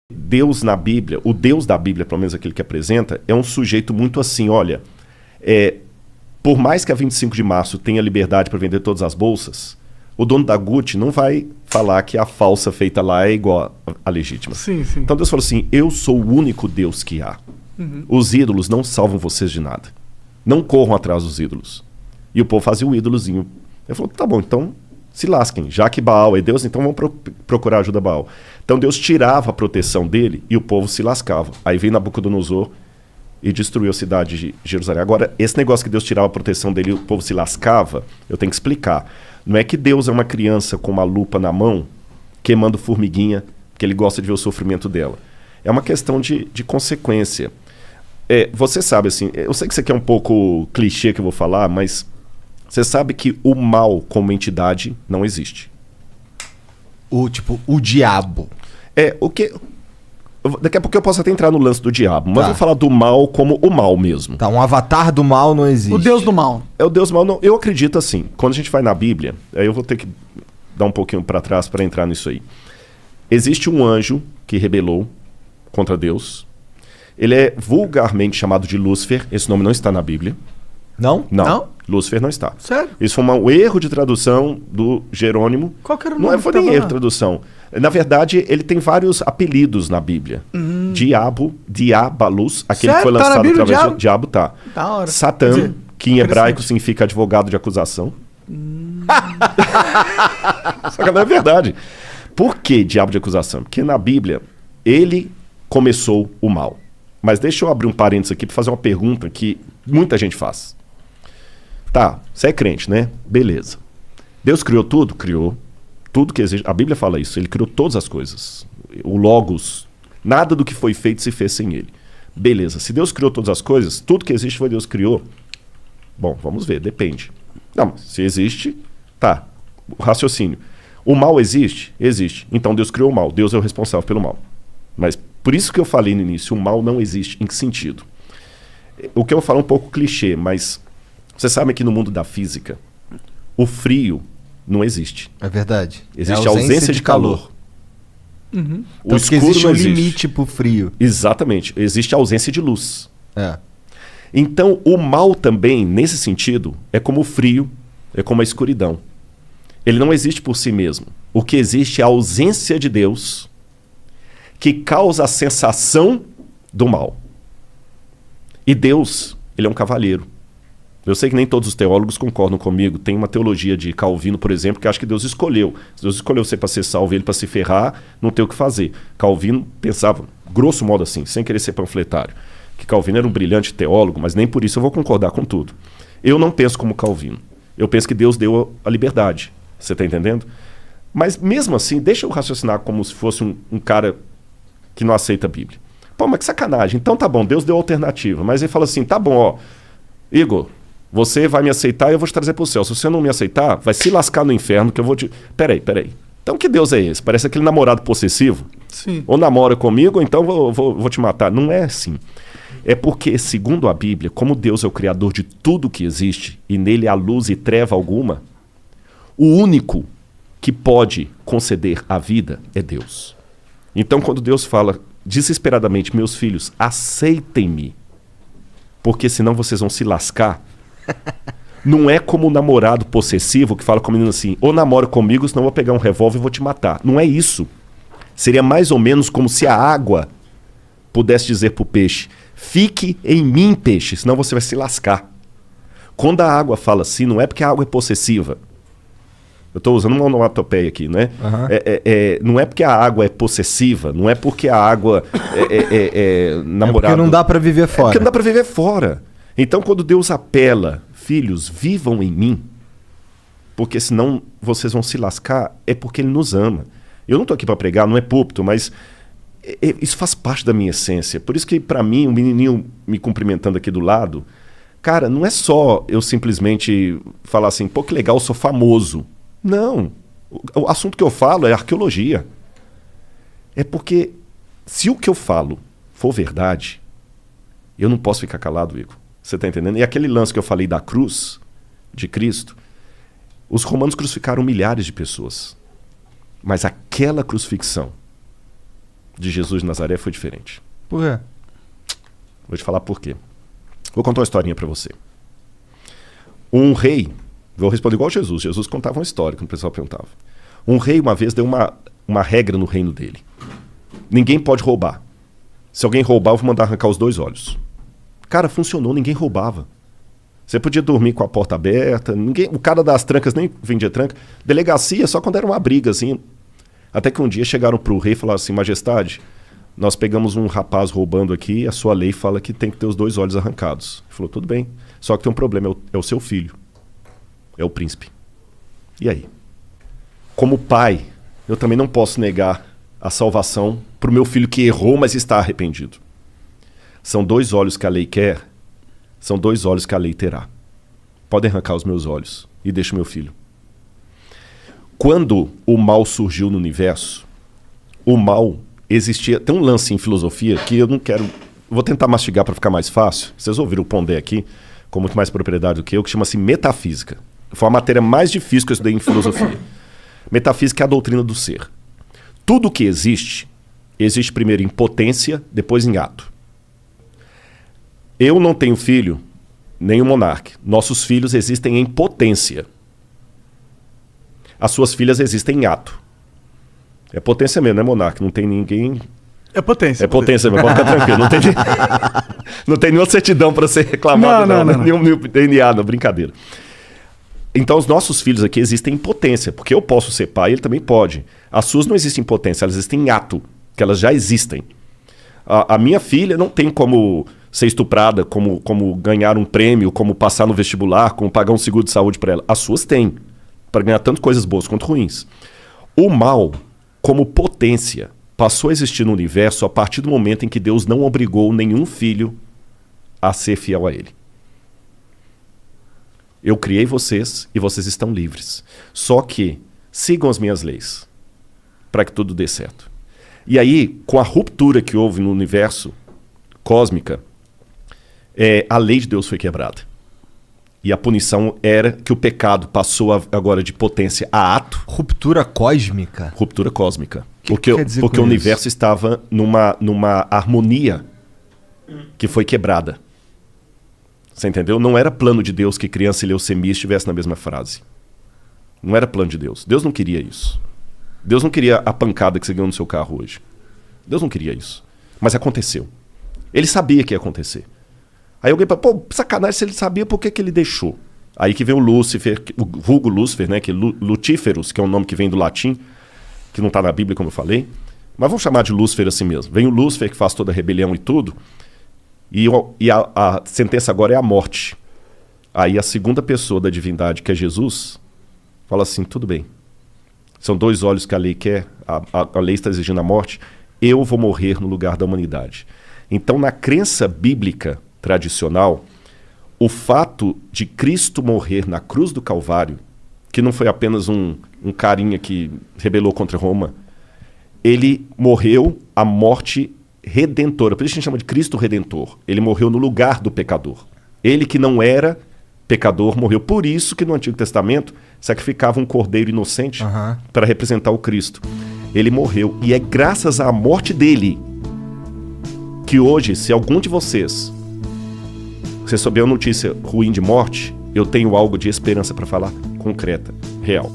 Deus na Bíblia, o Deus da Bíblia, pelo menos aquele que apresenta, é um sujeito muito assim, olha, por mais que a 25 de março tenha liberdade para vender todas as bolsas, o dono da Gucci não vai falar que a falsa feita lá é igual à legítima. Sim, sim. Então Deus falou assim, eu sou o único Deus que há. Os ídolos não salvam vocês de nada. Não corram atrás dos ídolos. E o povo fazia o ídolozinho. Ele falou, tá bom, então se lasquem. Já que Baal é Deus, então vamos procurar ajuda a Baal. Então Deus tirava a proteção dele e o povo se lascava. Aí veio Nabucodonosor e destruiu a cidade de Jerusalém. Agora, esse negócio que Deus tirava a proteção dele e o povo se lascava, eu tenho que explicar. Não é que Deus é uma criança com uma lupa na mão, queimando formiguinha, porque ele gosta de ver o sofrimento dela. É uma questão de consequência. Você sabe, assim, eu sei que isso aqui é um pouco clichê que eu vou falar, mas você sabe que o mal como entidade não existe. O diabo. Daqui a pouco eu posso até entrar no lance do diabo, mas Tá. vou falar do mal como o mal mesmo. Tá, um avatar do mal não existe. O Deus do mal. É o Deus mal, não. Eu acredito assim. Quando a gente vai na Bíblia, aí eu vou ter que dar um pouquinho para trás para entrar nisso aí. Existe um anjo que rebelou contra Deus. Ele é vulgarmente chamado de Lúcifer. Esse nome não está na Bíblia. Não? Não? Lúcifer não está. Sério? Isso foi um erro de tradução do Jerônimo. Qual que era o Não nome foi que nem tava erro lá? de tradução. Na verdade, ele tem vários apelidos na Bíblia. Diabo, Diabalus, aquele que foi Sério? Tá na lançado Bíblia, através diabo? do diabo, tá. Da hora. Satã, Quer dizer, que em hebraico interessante. significa advogado de acusação. Só que não é verdade. Por que diabo de acusação? Porque na Bíblia, ele começou o mal. Mas deixa eu abrir um parênteses aqui para fazer uma pergunta que muita gente faz. Tá, você é crente, né? Beleza. Deus criou tudo? Criou. Tudo que existe. A Bíblia fala isso. Ele criou todas as coisas. O Logos. Nada do que foi feito se fez sem ele. Beleza. Se Deus criou todas as coisas, tudo que existe foi Deus que criou. Bom, vamos ver. Depende. Não, se existe, tá. O raciocínio. O mal existe? Existe. Então Deus criou o mal. Deus é o responsável pelo mal. Mas por isso que eu falei no início, o mal não existe. Em que sentido? O que eu vou falar é um pouco clichê, mas você sabe que no mundo da física, o frio não existe. É verdade. Existe a ausência de calor. O Então, porque escuro existe não um existe. limite pro frio. Exatamente. Existe a ausência de luz. É. Então, o mal também, nesse sentido, é como o frio, é como a escuridão. Ele não existe por si mesmo. O que existe é a ausência de Deus que causa a sensação do mal. E Deus, ele é um cavalheiro. Eu sei que nem todos os teólogos concordam comigo. Tem uma teologia de Calvino, por exemplo, que acha que Deus escolheu. Se Deus escolheu você para ser salvo e ele para se ferrar, não tem o que fazer. Calvino pensava, grosso modo assim, sem querer ser panfletário, que Calvino era um brilhante teólogo, mas nem por isso eu vou concordar com tudo. Eu não penso como Calvino. Eu penso que Deus deu a liberdade. Você está entendendo? Mas mesmo assim, deixa eu raciocinar como se fosse um cara que não aceita a Bíblia. Pô, mas que sacanagem. Então tá bom, Deus deu alternativa. Mas ele fala assim, tá bom, ó, Igor, você vai me aceitar e eu vou te trazer pro céu. Se você não me aceitar, vai se lascar no inferno que eu vou te... Peraí. Então que Deus é esse? Parece aquele namorado possessivo. Sim. Ou namora comigo, ou então vou te matar. Não é assim. É porque, segundo a Bíblia, como Deus é o criador de tudo que existe, e nele há luz e treva alguma, o único que pode conceder a vida é Deus. Então, quando Deus fala desesperadamente, meus filhos, aceitem-me, porque senão vocês vão se lascar, não é como o namorado possessivo que fala com o menino assim, ou namora comigo, senão eu vou pegar um revólver e vou te matar. Não é isso. Seria mais ou menos como se a água pudesse dizer para o peixe, fique em mim, peixe, senão você vai se lascar. Quando a água fala assim, não é porque a água é possessiva. Eu estou usando uma onomatopeia aqui, né? Não é porque a água é possessiva, não é porque a água é namorado. É porque não dá para viver fora. É porque não dá para viver fora. Então, quando Deus apela, filhos, vivam em mim, porque senão vocês vão se lascar, é porque Ele nos ama. Eu não estou aqui para pregar, não é púlpito, mas isso faz parte da minha essência. Por isso que, para mim, um menininho me cumprimentando aqui do lado, cara, não é só eu simplesmente falar assim, pô, que legal, eu sou famoso. Não. O assunto que eu falo é arqueologia. É porque se o que eu falo for verdade, eu não posso ficar calado, Igor. Você está entendendo? E aquele lance que eu falei da cruz de Cristo, os romanos crucificaram milhares de pessoas. Mas aquela crucifixão, de Jesus de Nazaré foi diferente. Por quê? Vou te falar por quê. Vou contar uma historinha para você. Um rei, vou responder igual Jesus. Jesus contava uma história, quando o pessoal perguntava. Um rei uma vez deu uma regra no reino dele. Ninguém pode roubar. Se alguém roubar, eu vou mandar arrancar os 2 olhos. Cara, funcionou, ninguém roubava. Você podia dormir com a porta aberta, o cara das trancas nem vendia tranca. Delegacia só quando era uma briga, assim. Até que um dia chegaram pro rei e falaram assim: Majestade, nós pegamos um rapaz roubando aqui e a sua lei fala que tem que ter os 2 olhos arrancados. Ele falou: tudo bem, só que tem um problema, é o seu filho. É o príncipe. E aí? Como pai, eu também não posso negar a salvação pro meu filho que errou, mas está arrependido. São 2 olhos que a lei quer, são 2 olhos que a lei terá. Podem arrancar os meus olhos e deixa o meu filho. Quando o mal surgiu no universo, o mal existia... Tem um lance em filosofia que eu não quero... Vou tentar mastigar para ficar mais fácil. Vocês ouviram o Pondé aqui, com muito mais propriedade do que eu, que chama-se metafísica. Foi a matéria mais difícil que eu estudei em filosofia. Metafísica é a doutrina do ser. Tudo que existe primeiro em potência, depois em ato. Eu não tenho filho, nem o monarca. Nossos filhos existem em potência. As suas filhas existem em ato. É potência mesmo, né, monarca? Não tem ninguém... É potência. É potência mesmo, pode ficar tranquilo. Não tem nenhuma certidão para ser reclamado, não. Nenhum DNA, não, brincadeira. Então, os nossos filhos aqui existem em potência, porque eu posso ser pai, ele também pode. As suas não existem em potência, elas existem em ato, que elas já existem. A minha filha não tem como ser estuprada, como ganhar um prêmio, como passar no vestibular, como pagar um seguro de saúde para ela. As suas têm, para ganhar tanto coisas boas quanto ruins. O mal, como potência, passou a existir no universo a partir do momento em que Deus não obrigou nenhum filho a ser fiel a ele. Eu criei vocês e vocês estão livres. Só que sigam as minhas leis para que tudo dê certo. E aí, com a ruptura que houve no universo cósmica, a lei de Deus foi quebrada. E a punição era que o pecado passou agora de potência a ato. Ruptura cósmica? Ruptura cósmica. Que quer dizer porque o universo estava numa harmonia que foi quebrada. Você entendeu? Não era plano de Deus que criança e leucemia estivessem na mesma frase. Não era plano de Deus. Deus não queria isso. Deus não queria a pancada que você ganhou no seu carro hoje. Deus não queria isso. Mas aconteceu. Ele sabia que ia acontecer. Aí alguém fala, pô, sacanagem, se ele sabia, por que ele deixou? Aí que vem o Lúcifer, o vulgo Lúcifer, né? Que Lutíferos, que é um nome que vem do latim, que não está na Bíblia, como eu falei. Mas vamos chamar de Lúcifer assim mesmo. Vem o Lúcifer, que faz toda a rebelião e tudo. E a sentença agora é a morte. Aí a segunda pessoa da divindade, que é Jesus, fala assim, tudo bem. São 2 olhos que a lei quer, a lei está exigindo a morte, eu vou morrer no lugar da humanidade. Então, na crença bíblica tradicional, o fato de Cristo morrer na cruz do Calvário, que não foi apenas um carinha que rebelou contra Roma, ele morreu a morte redentora. Por isso a gente chama de Cristo Redentor. Ele morreu no lugar do pecador. Ele que não era pecador morreu. Por isso que no Antigo Testamento sacrificava um cordeiro inocente para representar o Cristo. Ele morreu. E é graças à morte dele que hoje, se algum de vocês souber uma notícia ruim de morte, eu tenho algo de esperança para falar concreta, real.